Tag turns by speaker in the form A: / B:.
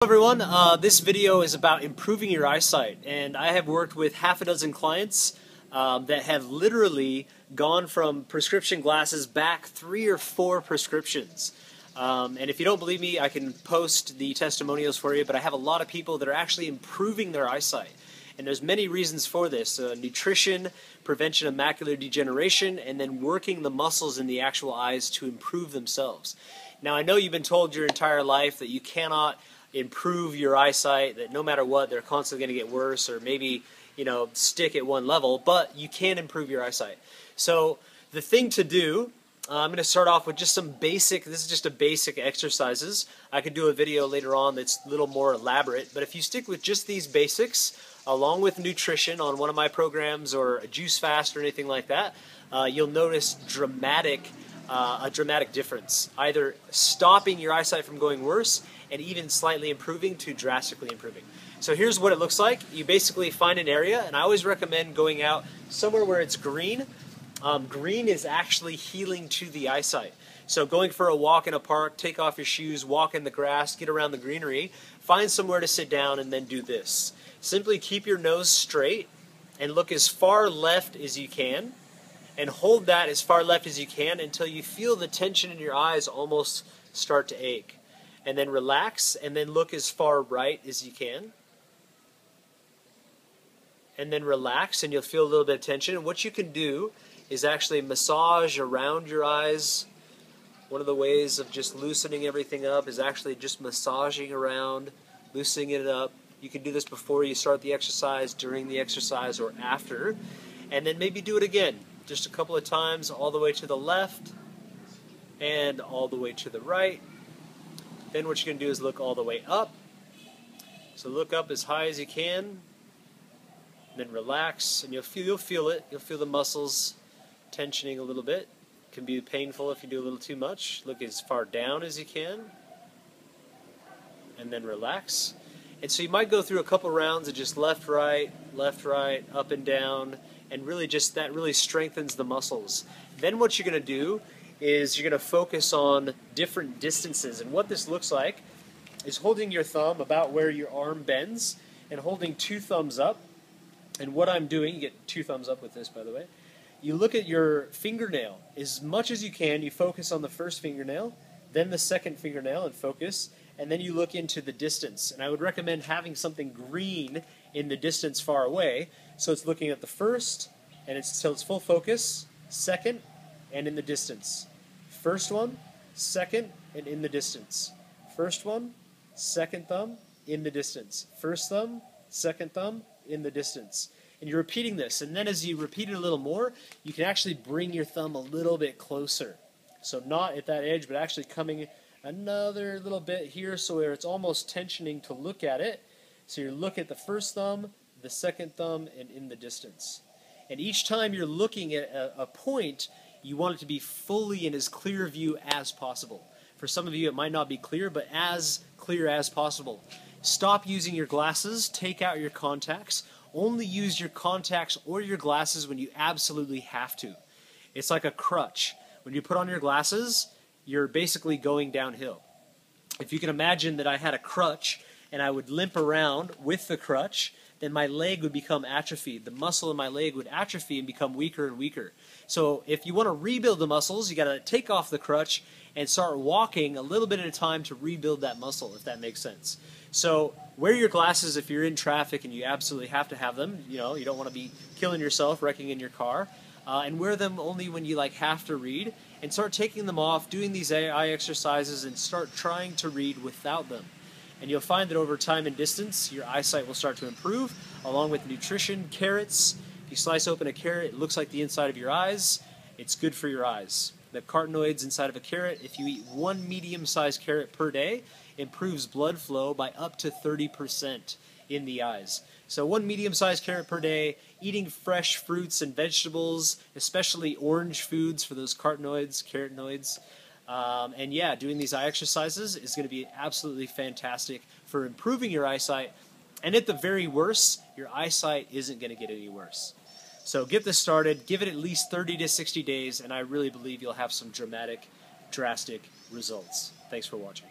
A: Hello everyone, this video is about improving your eyesight, and I have worked with half a dozen clients that have literally gone from prescription glasses back 3 or 4 prescriptions. And if you don't believe me, I can post the testimonials for you, but I have a lot of people that are actually improving their eyesight. And there's many reasons for this: nutrition, prevention of macular degeneration, and then working the muscles in the actual eyes to improve themselves. Now, I know you've been told your entire life that you cannot improve your eyesight, that no matter what, they're constantly going to get worse, or maybe, stick at one level, but you can improve your eyesight. So the thing to do, I'm going to start off with just some basic, this is just a basic exercises. I could do a video later on that's a little more elaborate, but if you stick with just these basics, along with nutrition on one of my programs or a juice fast or anything like that, you'll notice a dramatic difference, either stopping your eyesight from going worse and even slightly improving to drastically improving. So here's what it looks like. You basically find an area, and I always recommend going out somewhere where it's green. Green is actually healing to the eyesight. So going for a walk in a park, take off your shoes, walk in the grass, get around the greenery, find somewhere to sit down, and then do this. Simply keep your nose straight and look as far left as you can, and hold that as far left as you can until you feel the tension in your eyes almost start to ache. And then relax, and then look as far right as you can. And then relax, and you'll feel a little bit of tension. And what you can do is actually massage around your eyes. One of the ways of just loosening everything up is actually just massaging around, loosening it up. You can do this before you start the exercise, during the exercise, or after. And then maybe do it again, just a couple of times, all the way to the left and all the way to the right. Then what you're going to do is look all the way up. So look up as high as you can, then relax, and you'll feel it. You'll feel the muscles tensioning a little bit. It can be painful if you do a little too much. Look as far down as you can, and then relax. And so you might go through a couple rounds of just left, right, up and down, and really just that really strengthens the muscles. Then what you're going to do is you're going to focus on different distances. And what this looks like is holding your thumb about where your arm bends and holding 2 thumbs up. And what I'm doing, you get 2 thumbs up with this, by the way. You look at your fingernail as much as you can. You focus on the first fingernail, then the second fingernail, and focus. And then you look into the distance. And I would recommend having something green in the distance far away. So it's looking at the first, and it's till it's full focus, second, and in the distance. First one, second, and in the distance. First one, second thumb, in the distance. First thumb, second thumb, in the distance. And you're repeating this, and then as you repeat it a little more, you can actually bring your thumb a little bit closer. So not at that edge, but actually coming another little bit here, so where it's almost tensioning to look at it. So you look at the first thumb, the second thumb, and in the distance. And each time you're looking at a point, you want it to be fully in as clear view as possible. For some of you it might not be clear, but as clear as possible. Stop using your glasses, take out your contacts. Only use your contacts or your glasses when you absolutely have to. It's like a crutch. When you put on your glasses, you're basically going downhill. If you can imagine that I had a crutch and I would limp around with the crutch, then my leg would become atrophied. The muscle in my leg would atrophy and become weaker and weaker. So if you want to rebuild the muscles, you got to take off the crutch and start walking a little bit at a time to rebuild that muscle, if that makes sense. So wear your glasses if you're in traffic and you absolutely have to have them. You don't want to be killing yourself, wrecking in your car. And wear them only when you have to read. And start taking them off, doing these eye exercises, and start trying to read without them. And you'll find that over time and distance, your eyesight will start to improve, along with nutrition. Carrots, if you slice open a carrot, it looks like the inside of your eyes. It's good for your eyes. The carotenoids inside of a carrot, if you eat 1 medium-sized carrot per day, improves blood flow by up to 30% in the eyes. So 1 medium-sized carrot per day, eating fresh fruits and vegetables, especially orange foods for those carotenoids. And yeah, doing these eye exercises is going to be absolutely fantastic for improving your eyesight. And at the very worst, your eyesight isn't going to get any worse. So get this started, give it at least 30 to 60 days, and I really believe you'll have some drastic results. Thanks for watching.